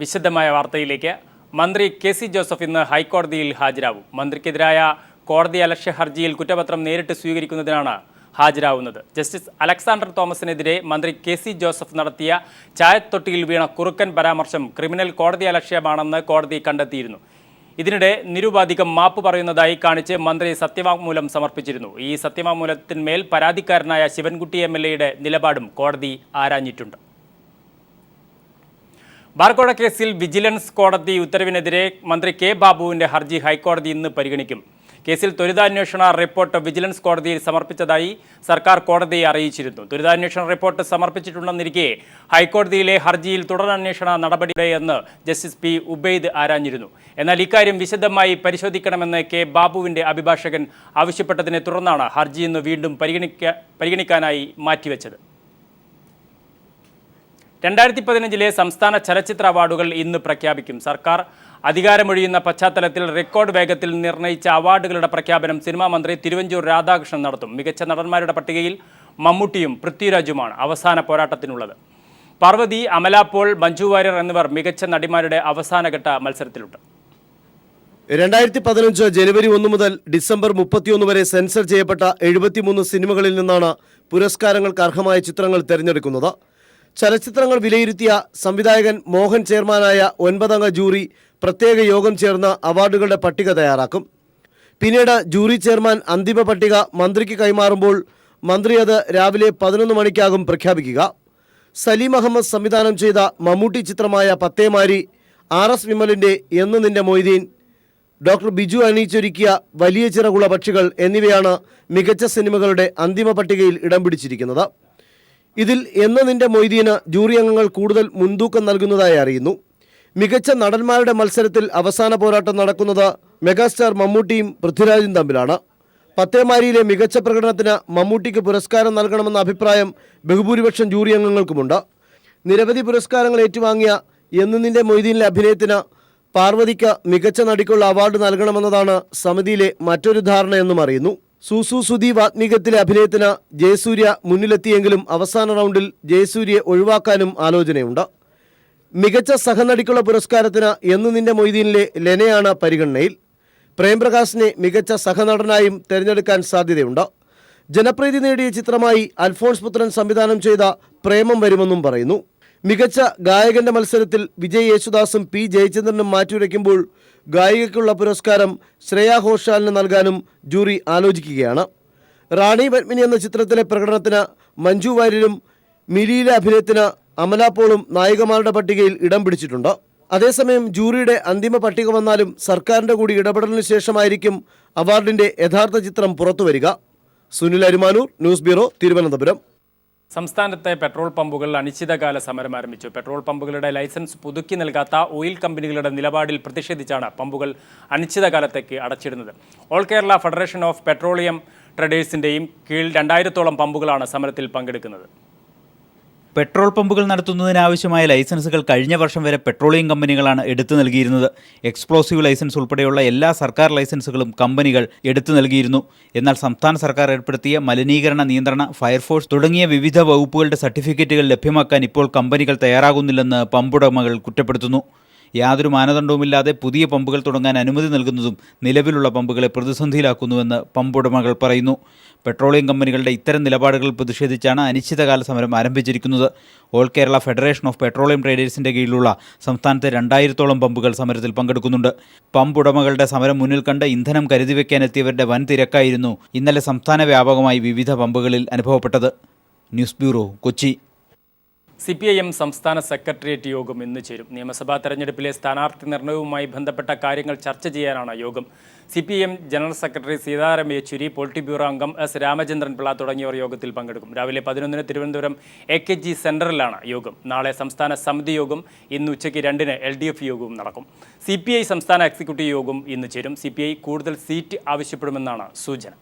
വിശദമായ വാർത്തയിലേക്ക്. മന്ത്രി കെ.സി. ജോസഫ് ഇന്ന് ഹൈക്കോടതിയിൽ ഹാജരാകും. മന്ത്രിക്കെതിരായ കോടതിയലക്ഷ്യ ഹർജിയിൽ കുറ്റപത്രം നേരിട്ട് സ്വീകരിക്കുന്നതിനാണ് ഹാജരാകുന്നത്. ജസ്റ്റിസ് അലക്സാണ്ടർ തോമസിനെതിരെ മന്ത്രി കെ.സി. ജോസഫ് നടത്തിയ ചായത്തൊട്ടിയിൽ വീണ കുറുക്കൻ പരാമർശം ക്രിമിനൽ കോടതിയലക്ഷ്യമാണെന്ന് കോടതി കണ്ടെത്തിയിരുന്നു. ഇതിനിടെ നിരുപാധികം മാപ്പ് പറയുന്നതായി കാണിച്ച് മന്ത്രി സത്യവാങ്മൂലം സമർപ്പിച്ചിരുന്നു. ഈ സത്യവാങ്മൂലത്തിന്മേൽ പരാതിക്കാരനായ ശിവൻകുട്ടി എം.എൽ.എയുടെ നിലപാടും കോടതി ആരാഞ്ഞിട്ടുണ്ട്. ബാർക്കോഴ കേസിൽ വിജിലൻസ് കോടതി ഉത്തരവിനെതിരെ മന്ത്രി കെ ബാബുവിന്റെ ഹർജി ഹൈക്കോടതി ഇന്ന് പരിഗണിക്കും. കേസിൽ ത്വരിതാന്വേഷണ റിപ്പോർട്ട് വിജിലൻസ് കോടതിയിൽ സമർപ്പിച്ചതായി സർക്കാർ കോടതിയെ അറിയിച്ചിരുന്നു. ത്വരിതാന്വേഷണ റിപ്പോർട്ട് സമർപ്പിച്ചിട്ടുണ്ടെന്നിരിക്കെ ഹൈക്കോടതിയിലെ ഹർജിയിൽ തുടരന്വേഷണ നടപടിയെന്ന് ജസ്റ്റിസ് പി ഉബൈദ് ആരാഞ്ഞിരുന്നു. എന്നാൽ ഇക്കാര്യം വിശദമായി പരിശോധിക്കണമെന്ന് കെ ബാബുവിന്റെ അഭിഭാഷകൻ ആവശ്യപ്പെട്ടതിനെ തുടർന്നാണ് ഹർജി ഇന്ന് വീണ്ടും പരിഗണിക്കാനായി മാറ്റിവെച്ചത്. 2015 സംസ്ഥാന ചലച്ചിത്ര അവാർഡുകൾ ഇന്ന് പ്രഖ്യാപിക്കും. സർക്കാർ അധികാരമൊഴിയുന്ന പശ്ചാത്തലത്തിൽ റെക്കോർഡ് വേഗത്തിൽ നിർണയിച്ച അവാർഡുകളുടെ പ്രഖ്യാപനം സിനിമാ മന്ത്രി തിരുവഞ്ചൂർ രാധാകൃഷ്ണൻ നടത്തും. മികച്ച നടന്മാരുടെ പട്ടികയിൽ മമ്മൂട്ടിയും പൃഥ്വിരാജുമാണ് അവസാന പോരാട്ടത്തിനുള്ളത്. പാർവതി, അമല പോൾ, മഞ്ജു വാര്യർ എന്നിവർ മികച്ച നടിമാരുടെ അവസാനഘട്ട മത്സരത്തിലുണ്ട്. 2015 ജനുവരി 1 മുതൽ ഡിസംബർ 31 വരെ സെൻസർ ചെയ്യപ്പെട്ട 73 സിനിമകളിൽ നിന്നാണ് പുരസ്കാരങ്ങൾക്ക് അർഹമായ ചിത്രങ്ങൾ തിരഞ്ഞെടുക്കുന്നത്. ചലച്ചിത്രങ്ങൾ വിലയിരുത്തിയ സംവിധായകൻ മോഹൻ ചെയർമാനായ 9-അംഗ ജൂറി പ്രത്യേക യോഗം ചേർന്ന് അവാർഡുകളുടെ പട്ടിക തയ്യാറാക്കും. പിന്നീട് ജൂറി ചെയർമാൻ അന്തിമ പട്ടിക മന്ത്രിക്ക് കൈമാറുമ്പോൾ മന്ത്രി അത് രാവിലെ 11 മണിക്കാകും പ്രഖ്യാപിക്കുക. സലീം അഹമ്മദ് സംവിധാനം ചെയ്ത മമ്മൂട്ടി ചിത്രമായ പത്തേമാരി, RS വിമലിൻ്റെ എന്ന് നിന്റെ മൊയ്തീൻ, ഡോക്ടർ ബിജു അണിയിച്ചൊരുക്കിയ വലിയ ചിറകുള്ള പക്ഷികൾ എന്നിവയാണ് മികച്ച സിനിമകളുടെ അന്തിമ പട്ടികയിൽ ഇടം പിടിച്ചിരിക്കുന്നത്. ഇതിൽ എന്ന് നിന്റെ മൊയ്തീന് ജൂറി അംഗങ്ങൾ കൂടുതൽ മുൻതൂക്കം നൽകുന്നതായി അറിയുന്നു. മികച്ച നടന്മാരുടെ മത്സരത്തിൽ അവസാന പോരാട്ടം നടക്കുന്നത് മെഗാസ്റ്റാർ മമ്മൂട്ടിയും പൃഥ്വിരാജും തമ്മിലാണ്. പത്തേമാരിയിലെ മികച്ച പ്രകടനത്തിന് മമ്മൂട്ടിക്ക് പുരസ്കാരം നൽകണമെന്ന അഭിപ്രായം ബഹുഭൂരിപക്ഷം ജൂറി അംഗങ്ങൾക്കുമുണ്ട്. നിരവധി പുരസ്കാരങ്ങൾ ഏറ്റുവാങ്ങിയ എന്ന് നിന്റെ മൊയ്തീനിലെ അഭിനയത്തിന് പാർവതിക്ക് മികച്ച നടിക്കുള്ള അവാർഡ് നൽകണമെന്നതാണ് സമിതിയിലെ മറ്റൊരു ധാരണയെന്നും അറിയുന്നു. സൂസു സുദീപ് ആത്മീകത്തിലെ അഭിനയത്തിന് ജയസൂര്യ മുന്നിലെത്തിയെങ്കിലും അവസാന റൗണ്ടിൽ ജയസൂര്യയെ ഒഴിവാക്കാനും ആലോചനയുണ്ട്. മികച്ച സഹനടിക്കുള്ള പുരസ്കാരത്തിന് എന്ന് നിന്റെ മൊയ്തീനിലെ ലെനയാണ് പരിഗണനയിൽ. പ്രേംപ്രകാശിനെ മികച്ച സഹനടനായും തിരഞ്ഞെടുക്കാൻ സാധ്യതയുണ്ട്. ജനപ്രീതി നേടിയ ചിത്രമായി അൽഫോൺസ് പുത്രൻ സംവിധാനം ചെയ്ത പ്രേമം വരുമെന്നും പറയുന്നു. മികച്ച ഗായകന്റെ മത്സരത്തിൽ വിജയ് യേശുദാസും പി ജയചന്ദ്രനും മാറ്റിവെക്കുമ്പോൾ ഗായികയ്ക്കുള്ള പുരസ്കാരം ശ്രേയ ഘോഷാലിന് നൽകാനും ജൂറി ആലോചിക്കുകയാണ്. റാണി പത്മിനി എന്ന ചിത്രത്തിലെ പ്രകടനത്തിന് മഞ്ജു വാര്യരും മിലിയിലെ അഭിനയത്തിന് അമല പോളും നായികമാരുടെ പട്ടികയിൽ ഇടം പിടിച്ചിട്ടുണ്ട്. അതേസമയം ജൂറിയുടെ അന്തിമ പട്ടിക വന്നാലും സർക്കാരിൻ്റെ കൂടി ഇടപെടലിന് ശേഷമായിരിക്കും അവാർഡിൻ്റെ യഥാർത്ഥ ചിത്രം പുറത്തുവരിക. Sunil Arumanoor, news bureau, Thiruvananthapuram. സംസ്ഥാനത്തെ പെട്രോൾ പമ്പുകൾ അനിശ്ചിതകാല സമരം ആരംഭിച്ചു. പെട്രോൾ പമ്പുകളുടെ ലൈസൻസ് പുതുക്കി നൽകാത്ത ഓയിൽ കമ്പനികളുടെ നിലപാടിൽ പ്രതിഷേധിച്ചാണ് പമ്പുകൾ അനിശ്ചിതകാലത്തേക്ക് അടച്ചിടുന്നത്. All Kerala federation of petroleum ട്രേഡേഴ്സിൻ്റെയും കീഴിൽ 2000-ഓളം പമ്പുകളാണ് സമരത്തിൽ പങ്കെടുക്കുന്നത്. പെട്രോൾ പമ്പുകൾ നടത്തുന്നതിനാവശ്യമായ ലൈസൻസുകൾ കഴിഞ്ഞ വർഷം വരെ പെട്രോളിയം കമ്പനികളാണ് എടുത്തു നൽകിയിരുന്നത്. എക്സ്പ്ലോസീവ് ലൈസൻസ് ഉൾപ്പെടെയുള്ള എല്ലാ സർക്കാർ ലൈസൻസുകളും കമ്പനികൾ എടുത്തു നൽകിയിരുന്നു. എന്നാൽ സംസ്ഥാന സർക്കാർ ഏർപ്പെടുത്തിയ മലിനീകരണ നിയന്ത്രണ, ഫയർഫോഴ്സ് തുടങ്ങിയ വിവിധ വകുപ്പുകളുടെ സർട്ടിഫിക്കറ്റുകൾ ലഭ്യമാക്കാൻ ഇപ്പോൾ കമ്പനികൾ തയ്യാറാകുന്നില്ലെന്ന് പമ്പുടമകൾ കുറ്റപ്പെടുത്തുന്നു. യാതൊരു മാനദണ്ഡവുമില്ലാതെ പുതിയ പമ്പുകൾ തുടങ്ങാൻ അനുമതി നൽകുന്നതും നിലവിലുള്ള പമ്പുകളെ പ്രതിസന്ധിയിലാക്കുന്നുവെന്ന് പമ്പുടമകൾ പറയുന്നു. പെട്രോളിയം കമ്പനികളുടെ ഇത്തരം നിലപാടുകളിൽ പ്രതിഷേധിച്ചാണ് അനിശ്ചിതകാല സമരം ആരംഭിച്ചിരിക്കുന്നത്. All Kerala federation of petroleum ട്രേഡേഴ്സിൻ്റെ കീഴിലുള്ള സംസ്ഥാനത്തെ 2000-ഓളം പമ്പുകൾ സമരത്തിൽ പങ്കെടുക്കുന്നുണ്ട്. പമ്പുടമകളുടെ സമരം മുന്നിൽ കണ്ട് ഇന്ധനം കരുതി വയ്ക്കാനെത്തിയവരുടെ വൻ തിരക്കായിരുന്നു ഇന്നലെ സംസ്ഥാന വ്യാപകമായി വിവിധ പമ്പുകളിൽ അനുഭവപ്പെട്ടത്. News bureau, Kochi. CPIM സംസ്ഥാന സെക്രട്ടേറിയറ്റ് യോഗം ഇന്ന് ചേരും. നിയമസഭാ തെരഞ്ഞെടുപ്പിലെ സ്ഥാനാർത്ഥി നിർണയവുമായി ബന്ധപ്പെട്ട കാര്യങ്ങൾ ചർച്ച ചെയ്യാനാണ് യോഗം. CPIM general secretary Sitaram Yechury, polit bureau അംഗം S. രാമചന്ദ്രൻ പിള്ള തുടങ്ങിയവർ യോഗത്തിൽ പങ്കെടുക്കും. രാവിലെ 11-ന് തിരുവനന്തപുരം AKG സെൻറ്ററിലാണ് യോഗം. നാളെ സംസ്ഥാന സമിതി യോഗം, ഇന്ന് ഉച്ചയ്ക്ക് 2-ന് LDF യോഗവും നടക്കും. CPI സംസ്ഥാന എക്സിക്യൂട്ടീവ് യോഗം ഇന്ന് ചേരും. CPI കൂടുതൽ സീറ്റ് ആവശ്യപ്പെടുമെന്നാണ് സൂചന.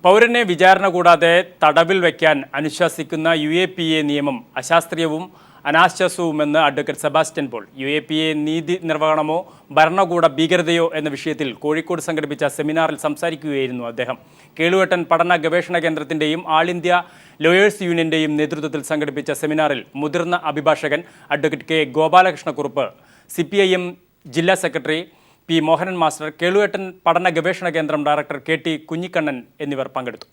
പൗരനെ വിചാരണ കൂടാതെ തടവിൽ വയ്ക്കാൻ അനുശാസിക്കുന്ന UAPA നിയമം അശാസ്ത്രീയവും അനാശ്വാസവുമെന്ന് അഡ്വക്കേറ്റ് സെബാസ്റ്റ്യൻ പോൾ. UAPA നീതി നിർവഹണമോ ഭരണകൂട ഭീകരതയോ എന്ന വിഷയത്തിൽ കോഴിക്കോട് സംഘടിപ്പിച്ച സെമിനാറിൽ സംസാരിക്കുകയായിരുന്നു അദ്ദേഹം. കേളുവേട്ടൻ പഠന ഗവേഷണ കേന്ദ്രത്തിൻ്റെയും ആൾ ഇന്ത്യ ലോയേഴ്സ് യൂണിയൻ്റെയും നേതൃത്വത്തിൽ സംഘടിപ്പിച്ച സെമിനാറിൽ മുതിർന്ന അഭിഭാഷകൻ അഡ്വക്കേറ്റ് K. ഗോപാലകൃഷ്ണക്കുറുപ്പ്, CPIM ജില്ലാ സെക്രട്ടറി P. മോഹനൻ മാസ്റ്റർ, കേളുവേട്ടൻ പഠന ഗവേഷണ കേന്ദ്രം ഡയറക്ടർ KT കുഞ്ഞിക്കണ്ണൻ എന്നിവർ പങ്കെടുത്തു.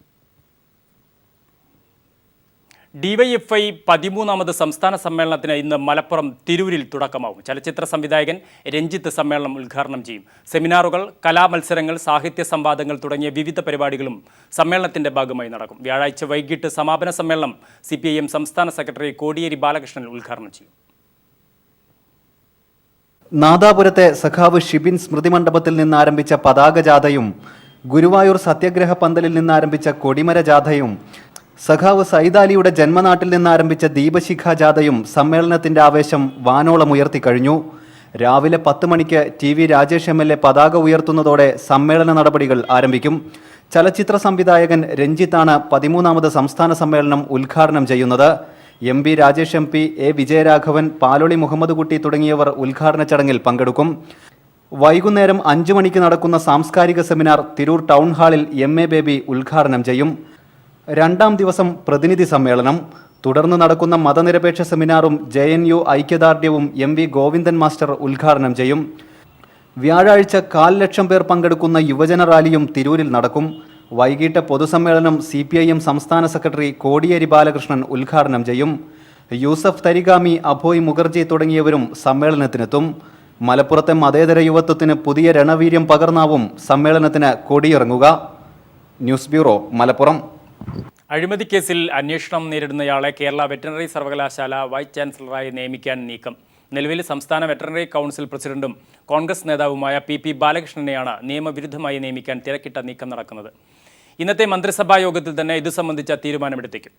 DYFI 13ാമത് സംസ്ഥാന സമ്മേളനത്തിന് ഇന്ന് മലപ്പുറം തിരൂരിൽ തുടക്കമാവും. ചലച്ചിത്ര സംവിധായകൻ രഞ്ജിത്ത് സമ്മേളനം ഉദ്ഘാടനം ചെയ്യും. സെമിനാറുകൾ, കലാമത്സരങ്ങൾ, സാഹിത്യ സംവാദങ്ങൾ തുടങ്ങിയ വിവിധ പരിപാടികളും സമ്മേളനത്തിന്റെ ഭാഗമായി നടക്കും. വ്യാഴാഴ്ച വൈകിട്ട് സമാപന സമ്മേളനം CPIM സംസ്ഥാന സെക്രട്ടറി കോടിയേരി ബാലകൃഷ്ണൻ ഉദ്ഘാടനം ചെയ്യും. നാദാപുരത്തെ സഖാവ് ഷിബിൻ സ്മൃതി മണ്ഡപത്തിൽ നിന്ന് ആരംഭിച്ച പതാക ജാഥയും ഗുരുവായൂർ സത്യാഗ്രഹ പന്തലിൽ നിന്ന് ആരംഭിച്ച കൊടിമര ജാഥയും സഖാവ് സൈദാലിയുടെ ജന്മനാട്ടിൽ നിന്ന് ആരംഭിച്ച ദീപശിഖ ജാഥയും സമ്മേളനത്തിന്റെ ആവേശം വാനോളം ഉയർത്തിക്കഴിഞ്ഞു. രാവിലെ 10 മണിക്ക് TV രാജേഷ് MLA പതാക ഉയർത്തുന്നതോടെ സമ്മേളന നടപടികൾ ആരംഭിക്കും. ചലച്ചിത്ര സംവിധായകൻ രഞ്ജിത്താണ് 13ാമത് സംസ്ഥാന സമ്മേളനം ഉദ്ഘാടനം ചെയ്യുന്നത്. MB Rajesh MP, A. Vijayaraghavan, Paloli Muhammad കുട്ടി തുടങ്ങിയവർ ഉദ്ഘാടന ചടങ്ങിൽ പങ്കെടുക്കും. വൈകുന്നേരം 5 മണിക്ക് നടക്കുന്ന സാംസ്കാരിക സെമിനാർ തിരൂർ ടൗൺ ഹാളിൽ MA ബേബി ഉദ്ഘാടനം ചെയ്യും. 2ാം ദിവസം പ്രതിനിധി സമ്മേളനം. തുടർന്ന് നടക്കുന്ന മതനിരപേക്ഷ സെമിനാറും JNU ഐക്യദാർഢ്യവും MV ഗോവിന്ദൻ മാസ്റ്റർ ഉദ്ഘാടനം ചെയ്യും. വ്യാഴാഴ്ച 1,00,000 പേർ പങ്കെടുക്കുന്ന യുവജന റാലിയും തിരൂരിൽ നടക്കും. വൈകിട്ട് പൊതുസമ്മേളനം CPIM സംസ്ഥാന സെക്രട്ടറി കോടിയേരി ബാലകൃഷ്ണൻ ഉദ്ഘാടനം ചെയ്യും. യൂസഫ് തരിഗാമി, അഭോയ് മുഖർജി തുടങ്ങിയവരും സമ്മേളനത്തിനെത്തും. മലപ്പുറത്തെ മതേതര യുവത്വത്തിന് പുതിയ രണവീര്യം പകർന്നാവും സമ്മേളനത്തിന് കൊടിയിറങ്ങുക. News bureau, Malappuram. അഴിമതി കേസിൽ അന്വേഷണം നേരിടുന്നയാളെ കേരള വെറ്ററിനറി സർവകലാശാല വൈസ് ചാൻസലറായി നിയമിക്കാൻ നീക്കം. നിലവിൽ സംസ്ഥാന വെറ്ററിനറി കൗൺസിൽ പ്രസിഡന്റും കോൺഗ്രസ് നേതാവുമായ PP ബാലകൃഷ്ണനെയാണ് നിയമവിരുദ്ധമായി നിയമിക്കാൻ തിരക്കിട്ട നീക്കം നടക്കുന്നത്. ഇന്നത്തെ മന്ത്രിസഭാ യോഗത്തിൽ തന്നെ ഇത് സംബന്ധിച്ച തീരുമാനമെടുത്തേക്കും.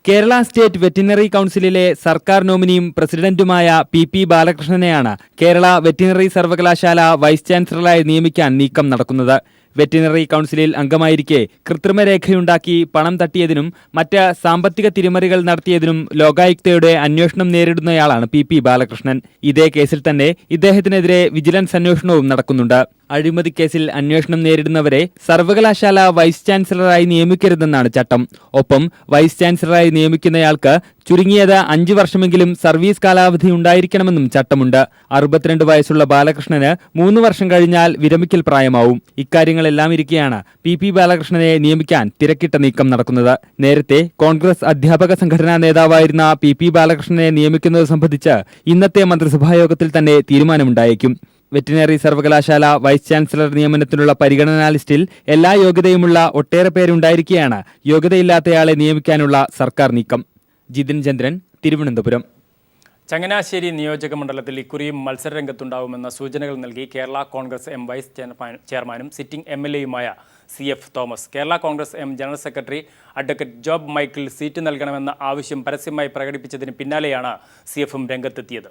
കേരള സ്റ്റേറ്റ് വെറ്റിനറി കൗൺസിലിലെ സർക്കാർ നോമിനിയും പ്രസിഡന്റുമായ PP ബാലകൃഷ്ണനെയാണ് കേരള വെറ്റിനറി സർവകലാശാല വൈസ് ചാൻസലറായി നിയമിക്കാൻ നീക്കം നടക്കുന്നത്. വെറ്റിനറി കൗൺസിലിൽ അംഗമായിരിക്കെ കൃത്രിമരേഖയുണ്ടാക്കി പണം തട്ടിയതിനും മറ്റ് സാമ്പത്തിക തിരിമറികൾ നടത്തിയതിനും ലോകായുക്തയുടെ അന്വേഷണം നേരിടുന്നയാളാണ് PP ബാലകൃഷ്ണൻ. ഇതേ കേസിൽ തന്നെ ഇദ്ദേഹത്തിനെതിരെ വിജിലൻസ് അന്വേഷണവും നടക്കുന്നുണ്ട്. അഴിമതി കേസിൽ അന്വേഷണം നേരിടുന്നവരെ സർവകലാശാല വൈസ് ചാൻസലറായി നിയമിക്കരുതെന്നാണ് ചട്ടം. ഒപ്പം വൈസ് ചാൻസലറായി നിയമിക്കുന്നയാൾക്ക് ചുരുങ്ങിയത് 5 വർഷമെങ്കിലും സർവീസ് കാലാവധി ഉണ്ടായിരിക്കണമെന്നും ചട്ടമുണ്ട്. 62 വയസ്സുള്ള ബാലകൃഷ്ണന് 3 വർഷം കഴിഞ്ഞാൽ വിരമിക്കൽ പ്രായമാവും. ഇക്കാര്യങ്ങളെല്ലാം ഇരിക്കെയാണ് PP ബാലകൃഷ്ണനെ നിയമിക്കാൻ തിരക്കിട്ട നീക്കം നടക്കുന്നത്. നേരത്തെ കോൺഗ്രസ് അധ്യാപക സംഘടനാ നേതാവായിരുന്ന PP ബാലകൃഷ്ണനെ നിയമിക്കുന്നത് സംബന്ധിച്ച് ഇന്നത്തെ മന്ത്രിസഭായോഗത്തിൽ തന്നെ തീരുമാനമുണ്ടായേക്കും. വെറ്റിനറി സർവകലാശാല വൈസ് ചാൻസലർ നിയമനത്തിനുള്ള പരിഗണനാ ലിസ്റ്റിൽ എല്ലാ യോഗ്യതയുമുള്ള ഒട്ടേറെ പേരുണ്ടായിരിക്കെയാണ് യോഗ്യതയില്ലാത്തയാളെ നിയമിക്കാനുള്ള സർക്കാർ നീക്കം. ജിതിൻ ചന്ദ്രൻ, തിരുവനന്തപുരം. ചങ്ങനാശ്ശേരി നിയോജക മണ്ഡലത്തിൽ ഇക്കുറിയും മത്സരരംഗത്തുണ്ടാവുമെന്ന സൂചനകൾ നൽകി കേരള കോൺഗ്രസ് M വൈസ് ചെയർമാനും സിറ്റിംഗ് MLAയുമായ CF Thomas. Kerala Congress M general secretary advocate Job Michael seat നൽകണമെന്ന ആവശ്യം പരസ്യമായി പ്രകടിപ്പിച്ചതിന് പിന്നാലെയാണ് CFും രംഗത്തെത്തിയത്.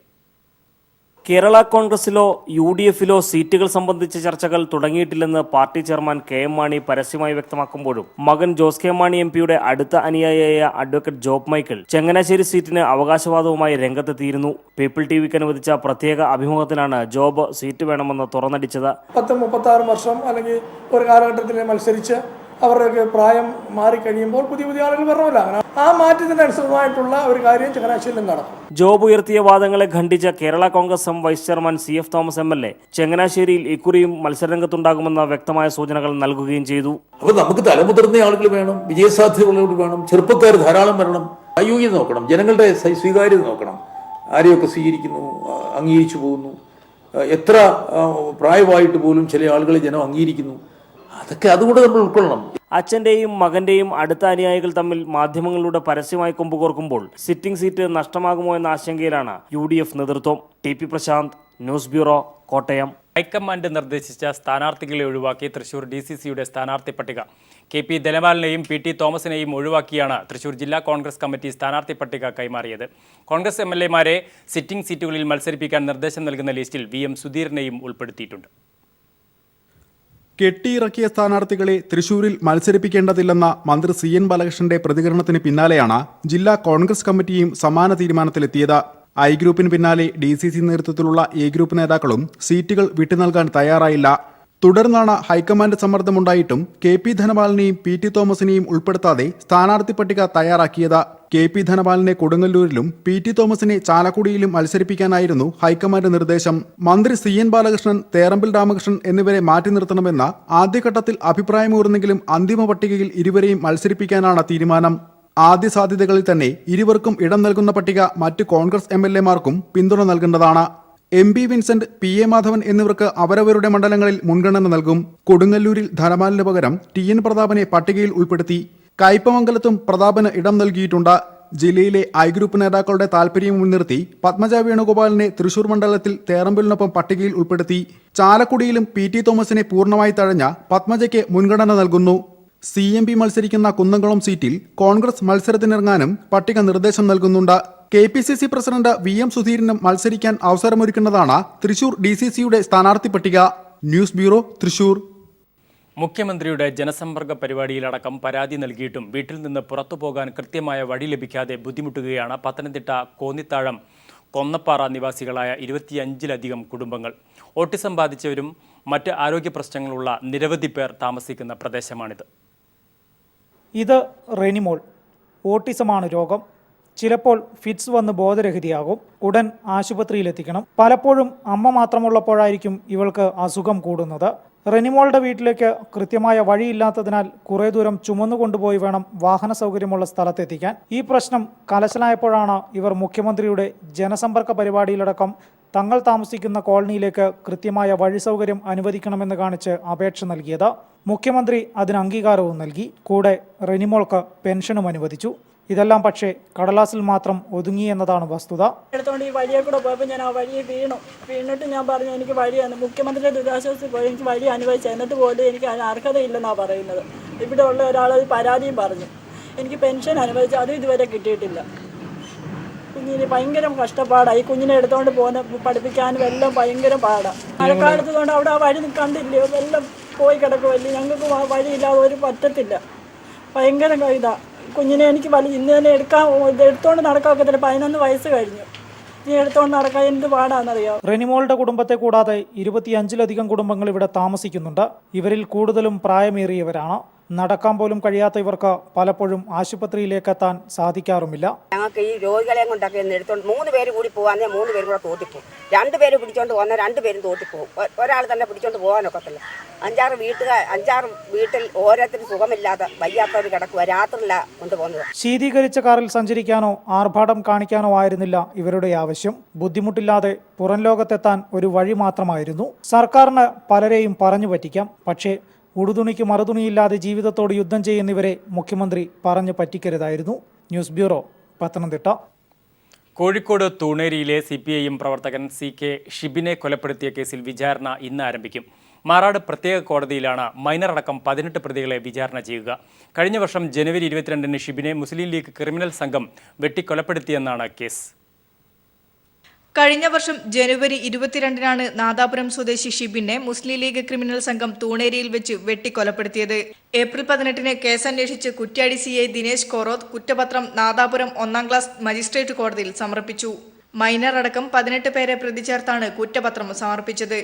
കേരള കോൺഗ്രസിലോ UDFിലോ സീറ്റുകൾ സംബന്ധിച്ച ചർച്ചകൾ തുടങ്ങിയിട്ടില്ലെന്ന് പാർട്ടി ചെയർമാൻ KM മാണി പരസ്യമായി വ്യക്തമാക്കുമ്പോഴും മകൻ ജോസ് കെ മാണി MP അടുത്ത അനുയായിയായ അഡ്വക്കേറ്റ് ജോബ് മൈക്കിൾ ചങ്ങനാശ്ശേരി സീറ്റിന് അവകാശവാദവുമായി രംഗത്തെത്തിയിരുന്നു. പീപ്പിൾ TVക്ക് അനുവദിച്ച പ്രത്യേക അഭിമുഖത്തിലാണ് ജോബ് സീറ്റ് വേണമെന്ന് തുറന്നടിച്ചത്. 36 വർഷം അല്ലെങ്കിൽ ഒരു കാലഘട്ടത്തിൽ മത്സരിച്ച് അവരുടെയൊക്കെ പ്രായം മാറിക്കഴിയുമ്പോൾ പുതിയ ആളുകൾ വരണമല്ല. ആ മാറ്റത്തിന് അനുസൃതമായിട്ടുള്ള ഒരു കാര്യം ചങ്ങനാശ്ശേരിയിൽ നടക്കും. ജോബ് ഉയർത്തിയ വാദങ്ങളെ ഖണ്ഡിച്ച Kerala Congress M vice chairman CF Thomas MLA ചങ്ങനാശ്ശേരിയിൽ ഇക്കുറിയും മത്സരരംഗത്തുണ്ടാകുമെന്ന വ്യക്തമായ സൂചനകൾ നൽകുകയും ചെയ്തു. അപ്പോൾ നമുക്ക് തലമുതിർന്ന ആളുകൾ വേണം, വിജയസാധ്യതയുള്ളവർ വേണം, ചെറുപ്പക്കാർ ധാരാളം വരണം. അയോഗ്യത നോക്കണം, ജനങ്ങളുടെ സ്വീകാര്യത നോക്കണം. ആരെയൊക്കെ സ്വീകരിക്കുന്നു, അംഗീകരിച്ചു പോകുന്നു, എത്ര പ്രായമായിട്ട് പോലും ചില ആളുകളെ ജനം അംഗീകരിക്കുന്നു. അതൊക്കെ അതുകൊണ്ട് നമ്മൾ ഉൾക്കൊള്ളണം. അച്ഛന്റെയും മകന്റെയും അടുത്ത അനുയായികൾ തമ്മിൽ മാധ്യമങ്ങളിലൂടെ പരസ്യമായി കൊമ്പുകോർക്കുമ്പോൾ സിറ്റിംഗ് സീറ്റ് നഷ്ടമാകുമോ എന്ന ആശങ്കയിലാണ് UDF നേതൃത്വം. TP Prashanth, news bureau, Kottayam. High command നിർദ്ദേശിച്ച സ്ഥാനാർത്ഥികളെ ഒഴിവാക്കി തൃശൂർ DCCയുടെ സ്ഥാനാർത്ഥി പട്ടിക KP ധനപാലിനെയും PT തോമസിനെയും ഒഴിവാക്കിയാണ് തൃശൂർ ജില്ലാ കോൺഗ്രസ് കമ്മിറ്റി സ്ഥാനാർത്ഥി പട്ടിക കൈമാറിയത്. കോൺഗ്രസ് MLAമാരെ സിറ്റിംഗ് സീറ്റുകളിൽ മത്സരിപ്പിക്കാൻ നിർദ്ദേശം നൽകുന്ന ലിസ്റ്റിൽ VM സുധീറിനെയും ഉൾപ്പെടുത്തിയിട്ടുണ്ട്. കെട്ടിയിറക്കിയ സ്ഥാനാർത്ഥികളെ തൃശൂരിൽ മത്സരിപ്പിക്കേണ്ടതില്ലെന്ന മന്ത്രി CN ബാലകൃഷ്ണന്റെ പ്രതികരണത്തിന് പിന്നാലെയാണ് ജില്ലാ കോൺഗ്രസ് കമ്മിറ്റിയും സമാന തീരുമാനത്തിലെത്തിയത്. ഐ ഗ്രൂപ്പിന് പിന്നാലെ DCC നേതൃത്വത്തിലുള്ള എ ഗ്രൂപ്പ് നേതാക്കളും സീറ്റുകൾ വിട്ടുനൽകാൻ തയ്യാറായില്ല. തുടർന്നാണ് ഹൈക്കമാൻഡ് സമ്മർദ്ദമുണ്ടായിട്ടും KP ധനപാലിനെയും PT തോമസിനെയും ഉൾപ്പെടുത്താതെ സ്ഥാനാർത്ഥി പട്ടിക തയ്യാറാക്കിയത്. KP ധനപാലിനെ കൊടുങ്ങല്ലൂരിലും PT തോമസിനെ ചാലക്കുടിയിലും മത്സരിപ്പിക്കാനായിരുന്നു ഹൈക്കമാൻഡ് നിർദ്ദേശം. മന്ത്രി CN ബാലകൃഷ്ണൻ, തേറമ്പിൽ രാമകൃഷ്ണൻ എന്നിവരെ മാറ്റി നിർത്തണമെന്ന് ആദ്യഘട്ടത്തിൽ അഭിപ്രായമുയർന്നെങ്കിലും അന്തിമ പട്ടികയിൽ ഇരുവരെയും മത്സരിപ്പിക്കാനാണ് തീരുമാനം. ആദ്യ സാധ്യതകളിൽ തന്നെ ഇരുവർക്കും ഇടം നൽകുന്ന പട്ടിക മറ്റ് കോൺഗ്രസ് MLA-മാർക്കും പിന്തുണ നൽകേണ്ടതാണ്. MP വിൻസെന്റ്, PA മാധവൻ എന്നിവർക്ക് അവരവരുടെ മണ്ഡലങ്ങളിൽ മുൻഗണന നൽകും. കൊടുങ്ങല്ലൂരിൽ ധനപാലിന് പകരം TN പ്രതാപനെ പട്ടികയിൽ ഉൾപ്പെടുത്തി. കയ്പമംഗലത്തും പ്രതാപന് ഇടം നൽകിയിട്ടുണ്ട്. ജില്ലയിലെ ഐ ഗ്രൂപ്പ് നേതാക്കളുടെ താൽപര്യം മുൻനിർത്തി പത്മജ വേണുഗോപാലിനെ തൃശൂർ മണ്ഡലത്തിൽ തേറമ്പിലിനൊപ്പം പട്ടികയിൽ ഉൾപ്പെടുത്തി. ചാലക്കുടിയിലും PT തോമസിനെ പൂർണ്ണമായി തഴഞ്ഞ പത്മജയ്ക്ക് മുൻഗണന നൽകുന്നു. CMP മത്സരിക്കുന്ന കുന്നംകുളം സീറ്റിൽ കോൺഗ്രസ് മത്സരത്തിനിറങ്ങാനും പട്ടിക നിർദ്ദേശം നൽകുന്നുണ്ട്. KPCC പ്രസിഡന്റ് VM സുധീരനും മത്സരിക്കാൻ അവസരമൊരുക്കുന്നതാണ് തൃശൂർ DCCയുടെ സ്ഥാനാർത്ഥി പട്ടിക. News bureau, Thrissur. മുഖ്യമന്ത്രിയുടെ ജനസമ്പർക്ക പരിപാടിയിലടക്കം പരാതി നൽകിയിട്ടും വീട്ടിൽ നിന്ന് പുറത്തു പോകാൻ കൃത്യമായ വഴി ലഭിക്കാതെ ബുദ്ധിമുട്ടുകയാണ് പത്തനംതിട്ട കോന്നിത്താഴം കൊന്നപ്പാറ നിവാസികളായ 25-ലധികം കുടുംബങ്ങൾ. ഓട്ടിസം ബാധിച്ചവരും മറ്റ് ആരോഗ്യ പ്രശ്നങ്ങളുള്ള നിരവധി പേർ താമസിക്കുന്ന പ്രദേശമാണിത്. ഇത് റെനിമോൾ. ഓട്ടിസമാണ് രോഗം. ചിലപ്പോൾ ഫിറ്റ്സ് വന്ന് ബോധരഹിതയാകും. ഉടൻ ആശുപത്രിയിലെത്തിക്കണം. പലപ്പോഴും അമ്മ മാത്രമുള്ളപ്പോഴായിരിക്കും ഇവൾക്ക് അസുഖം കൂടുന്നത്. റെനിമോളുടെ വീട്ടിലേക്ക് കൃത്യമായ വഴിയില്ലാത്തതിനാൽ കുറേ ദൂരം ചുമന്നുകൊണ്ടുപോയി വേണം വാഹന സൗകര്യമുള്ള സ്ഥലത്തെത്തിക്കാൻ. ഈ പ്രശ്നം കലശലായപ്പോഴാണ് ഇവർ മുഖ്യമന്ത്രിയുടെ ജനസമ്പർക്ക പരിപാടിയിലടക്കം തങ്ങൾ താമസിക്കുന്ന കോളനിയിലേക്ക് കൃത്യമായ വഴി സൗകര്യം അനുവദിക്കണമെന്ന് കാണിച്ച് അപേക്ഷ നൽകിയത്. മുഖ്യമന്ത്രി അതിന് അംഗീകാരവും നൽകി. കൂടെ റെനിമോൾക്ക് പെൻഷനും അനുവദിച്ചു. ഇതെല്ലാം പക്ഷേ കടലാസിൽ മാത്രം ഒതുങ്ങി എന്നതാണ് വസ്തുത. എടുത്തോണ്ട് ഈ വഴിയെ കൂടെ പോയപ്പോൾ ഞാൻ ആ വഴിയെ വീണിട്ട് ഞാൻ പറഞ്ഞു എനിക്ക് വഴിയാണ് മുഖ്യമന്ത്രിയുടെ ദുരിതാശ്വാസത്തിൽ പോയി എനിക്ക് വഴി അനുവദിച്ചു. എന്നിട്ട് പോലും എനിക്ക് അതിന് അർഹതയില്ലെന്നാണ് പറയുന്നത്. ഇവിടെ ഉള്ള ഒരാൾ പരാതിയും പറഞ്ഞു. എനിക്ക് പെൻഷൻ അനുവദിച്ചു, അതും ഇതുവരെ കിട്ടിയിട്ടില്ല. കുഞ്ഞിന് ഭയങ്കര കഷ്ടപ്പാടാണ്. ഈ കുഞ്ഞിനെ എടുത്തുകൊണ്ട് പോകുന്ന പഠിപ്പിക്കാനും എല്ലാം ഭയങ്കര പാടാണ്. മഴക്കാലത്ത് കൊണ്ട് അവിടെ ആ വഴി കണ്ടില്ലയോ, എല്ലാം പോയി കിടക്കുമല്ലേ. ഞങ്ങൾക്ക് വഴിയില്ലാതെ ഒരു പറ്റത്തില്ല. ഭയങ്കര ഇതാണ്. കുഞ്ഞിനെ എനിക്ക് ഇന്ന് തന്നെ എടുത്തോണ്ട് നടക്കാക്കത്തില്ല. 11 വയസ്സ് കഴിഞ്ഞു. ഇനി എടുത്തോണ്ട് നടക്കാൻ എന്ത് പാടാണെന്നറിയാം. റെനിമോളുടെ കുടുംബത്തെ കൂടാതെ 25-ലധികം കുടുംബങ്ങൾ ഇവിടെ താമസിക്കുന്നുണ്ട്. ഇവരിൽ കൂടുതലും പ്രായമേറിയവരാണ്. നടക്കാൻ പോലും കഴിയാത്ത ഇവർക്ക് പലപ്പോഴും ആശുപത്രിയിലേക്ക് എത്താൻ സാധിക്കാറുമില്ല. ഞങ്ങൾക്ക് ഈ രോഗികളെ കൊണ്ടൊക്കെ എടുത്തോണ്ട് 3 പേര് കൂടി പോകാൻ 3 പേരും കൂടെ തോട്ടിപ്പോകും. 2 പേര് പിടിച്ചോണ്ട് പോകുന്ന 2 പേരും തോട്ടിപ്പോകും. ഒരാൾ തന്നെ പിടിച്ചോണ്ട് പോകാനൊക്കത്തില്ല. 5-6 വീട്ടിൽ ഓരോരുത്തരും സുഖമില്ലാതെ വയ്യാത്തവർ കിടക്കുക. രാത്രിയില്ല കൊണ്ടുപോകുന്നത്. ശീതീകരിച്ച കാറിൽ സഞ്ചരിക്കാനോ ആർഭാടം കാണിക്കാനോ ആയിരുന്നില്ല ഇവരുടെ ആവശ്യം. ബുദ്ധിമുട്ടില്ലാതെ പുറം ലോകത്തെത്താൻ ഒരു വഴി മാത്രമായിരുന്നു. സർക്കാരിന് പലരെയും പറഞ്ഞു പറ്റിക്കാം. പക്ഷേ ഉടുതുണിക്ക് മറുതുണിയില്ലാതെ ജീവിതത്തോട് യുദ്ധം ചെയ്യുന്നവരെ മുഖ്യമന്ത്രി പറഞ്ഞു പറ്റിക്കരുതായിരുന്നു. News bureau, Pathanamthitta. കോഴിക്കോട് തൂണേരിയിലെ CPIM പ്രവർത്തകൻ CK ഷിബിനെ കൊലപ്പെടുത്തിയ കേസിൽ വിചാരണ ഇന്ന് ആരംഭിക്കും. മാറാട് പ്രത്യേക കോടതിയിലാണ് മൈനർ അടക്കം 18 പ്രതികളെ വിചാരണ ചെയ്യുക. കഴിഞ്ഞ വർഷം ജനുവരി 22-ന് ഷിബിനെ മുസ്ലിം ലീഗ് ക്രിമിനൽ സംഘം വെട്ടിക്കൊലപ്പെടുത്തിയെന്നാണ് കേസ്. കഴിഞ്ഞ വർഷം ജനുവരി 22-നാണ് നാദാപുരം സ്വദേശി ഷിബിനെ മുസ്ലിം ലീഗ് ക്രിമിനൽ സംഘം തൂണേരിയിൽ വെച്ച് വെട്ടിക്കൊലപ്പെടുത്തിയത്. ഏപ്രിൽ 18-ന് കേസന്വേഷിച്ച് കുറ്റ്യാടി CI ദിനേശ് കോറോത്ത് കുറ്റപത്രം നാദാപുരം 1-ാം ക്ലാസ് മജിസ്ട്രേറ്റ് കോടതിയിൽ സമർപ്പിച്ചു. മൈനർ അടക്കം 18 പേരെ പ്രതി ചേർത്താണ് കുറ്റപത്രം സമർപ്പിച്ചത്.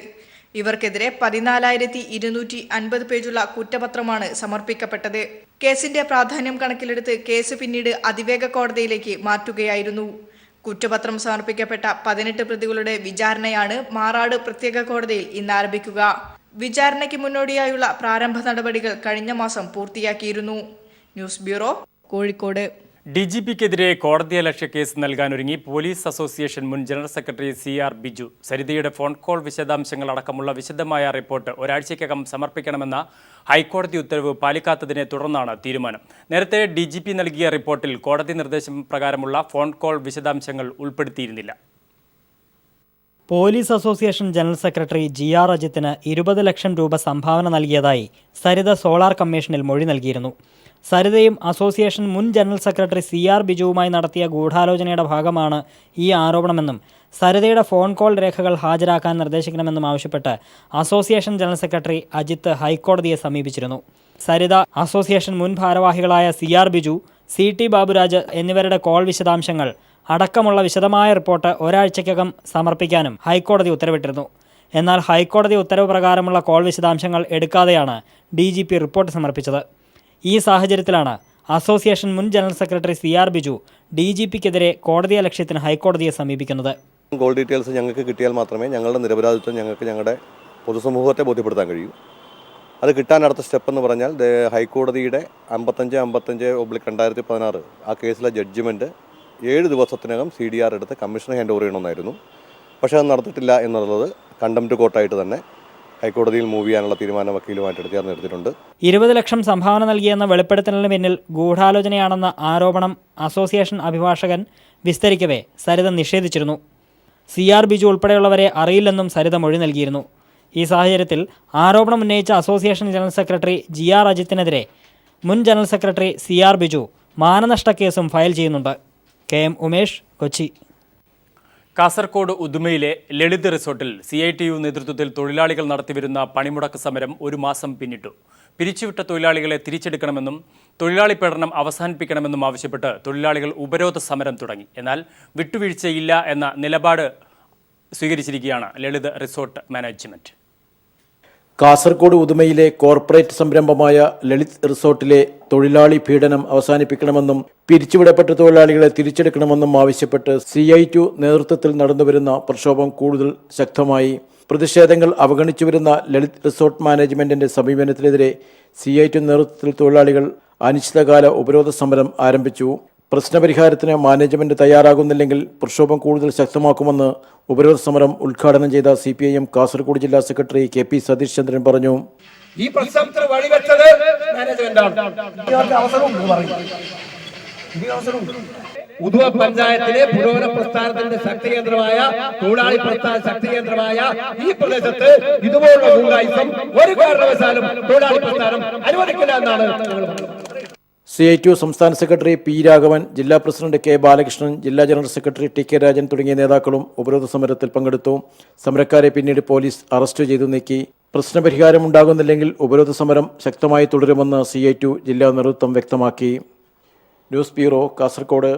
ഇവർക്കെതിരെ 14,250 പേജുള്ള കുറ്റപത്രമാണ് സമർപ്പിക്കപ്പെട്ടത്. കേസിന്റെ പ്രാധാന്യം കണക്കിലെടുത്ത് കേസ് പിന്നീട് അതിവേഗ കോടതിയിലേക്ക് മാറ്റുകയായിരുന്നു. കുറ്റപത്രം സമർപ്പിക്കപ്പെട്ട 18 പ്രതികളുടെ വിചാരണയാണ് മാറാട് പ്രത്യേക കോടതിയിൽ ഇന്ന് ആരംഭിക്കുക. വിചാരണയ്ക്ക് മുന്നോടിയായുള്ള പ്രാരംഭ നടപടികൾ കഴിഞ്ഞ മാസം പൂർത്തിയാക്കിയിരുന്നു. News bureau, Kozhikode. DGPക്കെതിരെ കോടതിയലക്ഷ്യ കേസ് നൽകാനൊരുങ്ങി പോലീസ് അസോസിയേഷൻ മുൻ ജനറൽ സെക്രട്ടറി CR ബിജു. സരിതയുടെ ഫോൺ കോൾ വിശദാംശങ്ങൾ അടക്കമുള്ള വിശദമായ റിപ്പോർട്ട് ഒരാഴ്ചയ്ക്കകം സമർപ്പിക്കണമെന്ന ഹൈക്കോടതി ഉത്തരവ് പാലിക്കാത്തതിനെ തുടർന്നാണ് തീരുമാനം. നേരത്തെ DGP നൽകിയ റിപ്പോർട്ടിൽ കോടതി നിർദ്ദേശം പ്രകാരമുള്ള ഫോൺ കോൾ വിശദാംശങ്ങൾ ഉൾപ്പെടുത്തിയിരുന്നില്ല. Police association general secretary GR അജിത്തിന് 20 ലക്ഷം രൂപ സംഭാവന നൽകിയതായി സരിത സോളാർ കമ്മീഷനിൽ മൊഴി നൽകിയിരുന്നു. സരിതയും അസോസിയേഷൻ മുൻ ജനറൽ സെക്രട്ടറി CR ബിജുവുമായി നടത്തിയ ഗൂഢാലോചനയുടെ ഭാഗമാണ് ഈ ആരോപണമെന്നും സരിതയുടെ ഫോൺ കോൾ രേഖകൾ ഹാജരാക്കാൻ നിർദ്ദേശിക്കണമെന്നും ആവശ്യപ്പെട്ട് അസോസിയേഷൻ ജനറൽ സെക്രട്ടറി അജിത്ത് ഹൈക്കോടതിയെ സമീപിച്ചിരുന്നു. സരിത അസോസിയേഷൻ മുൻ ഭാരവാഹികളായ CR ബിജു, CT ബാബുരാജ് എന്നിവരുടെ കോൾ വിശദാംശങ്ങൾ അടക്കമുള്ള വിശദമായ റിപ്പോർട്ട് ഒരാഴ്ചയ്ക്കകം സമർപ്പിക്കാനും ഹൈക്കോടതി ഉത്തരവിട്ടിരുന്നു. എന്നാൽ ഹൈക്കോടതി ഉത്തരവ് പ്രകാരമുള്ള കോൾ വിശദാംശങ്ങൾ എടുക്കാതെയാണ് DGP റിപ്പോർട്ട് സമർപ്പിച്ചത്. ഈ സാഹചര്യത്തിലാണ് അസോസിയേഷൻ മുൻ ജനറൽ സെക്രട്ടറി CR ബിജു DGPക്കെതിരെ കോടതിയലക്ഷ്യത്തിന് ഹൈക്കോടതിയെ സമീപിക്കുന്നത്. കോൾ ഡീറ്റെയിൽസ് ഞങ്ങൾക്ക് കിട്ടിയാൽ മാത്രമേ ഞങ്ങളുടെ നിരപരാധിത്വം ഞങ്ങൾക്ക് ഞങ്ങളുടെ പൊതുസമൂഹത്തെ ബോധ്യപ്പെടുത്താൻ കഴിയൂ. അത് കിട്ടാൻ അടുത്ത സ്റ്റെപ്പ് എന്ന് പറഞ്ഞാൽ ഹൈക്കോടതിയുടെ 55/2016 ആ കേസിലെ ജഡ്ജ്മെൻറ്റ് 7 ദിവസത്തിനകം CDR എടുത്ത് കമ്മീഷന് ഹാൻഡ് ഓവർ ചെയ്യണമെന്നായിരുന്നു. പക്ഷേ അത് നടത്തിയിട്ടില്ല എന്നുള്ളത് കണ്ടംപ്റ്റ് കോർട്ടായിട്ട് തന്നെ ഹൈക്കോടതിയിൽ മൂവ് ചെയ്യാനുള്ള തീരുമാനം വക്കീലുമായിട്ട് ചേർന്നെടുത്തിട്ടുണ്ട്. 20 ലക്ഷം സംഭാവന നൽകിയെന്ന വെളിപ്പെടുത്തലിന് പിന്നിൽ ഗൂഢാലോചനയാണെന്ന ആരോപണം അസോസിയേഷൻ അഭിഭാഷകൻ വിസ്തരിക്കവേ സരിത നിഷേധിച്ചിരുന്നു. CR ബിജു ഉൾപ്പെടെയുള്ളവരെ അറിയില്ലെന്നും സരിത മൊഴി നൽകിയിരുന്നു. ഈ സാഹചര്യത്തിൽ ആരോപണം ഉന്നയിച്ച അസോസിയേഷൻ ജനറൽ സെക്രട്ടറി GR അജിത്തിനെതിരെ മുൻ ജനറൽ സെക്രട്ടറി CR ബിജു മാനനഷ്ട കേസും ഫയൽ ചെയ്യുന്നുണ്ട്. KM ഉമേഷ്, കൊച്ചി. കാസർഗോഡ് ഉദുമയിലെ ലളിത് റിസോർട്ടിൽ CITU നേതൃത്വത്തിൽ തൊഴിലാളികൾ നടത്തിവരുന്ന പണിമുടക്ക് സമരം 1 മാസം പിന്നിട്ടു. പിരിച്ചുവിട്ട തൊഴിലാളികളെ തിരിച്ചെടുക്കണമെന്നും തൊഴിലാളി പീഡനം അവസാനിപ്പിക്കണമെന്നും ആവശ്യപ്പെട്ട് തൊഴിലാളികൾ ഉപരോധ സമരം തുടങ്ങി. എന്നാൽ വിട്ടുവീഴ്ചയില്ല എന്ന നിലപാട് സ്വീകരിച്ചിരിക്കുകയാണ് ലളിത് റിസോർട്ട് മാനേജ്മെന്റ്. കാസർഗോഡ് ഉദുമയിലെ കോർപ്പറേറ്റ് സംരംഭമായ ലളിത് റിസോർട്ടിലെ തൊഴിലാളി പീഡനം അവസാനിപ്പിക്കണമെന്നും പിരിച്ചുവിടപ്പെട്ട തൊഴിലാളികളെ തിരിച്ചെടുക്കണമെന്നും ആവശ്യപ്പെട്ട് CITU നേതൃത്വത്തിൽ നടന്നുവരുന്ന പ്രക്ഷോഭം കൂടുതൽ ശക്തമായി. പ്രതിഷേധങ്ങൾ അവഗണിച്ചുവരുന്ന ലളിത് റിസോർട്ട് മാനേജ്മെന്റിന്റെ സമീപനത്തിനെതിരെ CITU നേതൃത്വത്തിൽ തൊഴിലാളികൾ അനിശ്ചിതകാല ഉപരോധ സമരം ആരംഭിച്ചു. പ്രശ്നപരിഹാരത്തിന് മാനേജ്മെന്റ് തയ്യാറാകുന്നില്ലെങ്കിൽ പ്രക്ഷോഭം കൂടുതൽ ശക്തമാക്കുമെന്ന് ഉപരോധ സമരം ഉദ്ഘാടനം ചെയ്ത CPIM കാസർഗോഡ് ജില്ലാ സെക്രട്ടറി KP സതീഷ് ചന്ദ്രൻ പറഞ്ഞു. ഈ പ്രശ്നത്തിന് വഴിവെച്ചത് മാനേജ്മെന്റാണ്. ഉദുമ പഞ്ചായത്തിലെ പുരോഗമന പ്രസ്ഥാനത്തിന്റെ ശക്തി കേന്ദ്രമായ തൊഴിലാളി പ്രസ്ഥാന ശക്തി കേന്ദ്രമായ ഈ പ്രദേശത്ത് ഇതുപോലുള്ള ഗൂഢായുസം ഒരു കാരണവശാലും തൊഴിലാളി പ്രസ്ഥാനം അനുവദിക്കില്ല എന്നാണ് CITU സംസ്ഥാന സെക്രട്ടറി P രാഘവൻ, ജില്ലാ പ്രസിഡന്റ് K ബാലകൃഷ്ണൻ, ജില്ലാ ജനറൽ സെക്രട്ടറി TK രാജൻ തുടങ്ങിയ നേതാക്കളും ഉപരോധ സമരത്തിൽ പങ്കെടുത്തു. സമരക്കാരെ പിന്നീട് പോലീസ് അറസ്റ്റ് ചെയ്തു നീക്കി. പ്രശ്നപരിഹാരം ഉണ്ടാകുന്നില്ലെങ്കിൽ ഉപരോധ സമരം ശക്തമായി തുടരുമെന്ന് CITU ജില്ലാ നേതൃത്വം വ്യക്തമാക്കി. News bureau, Kasaragod.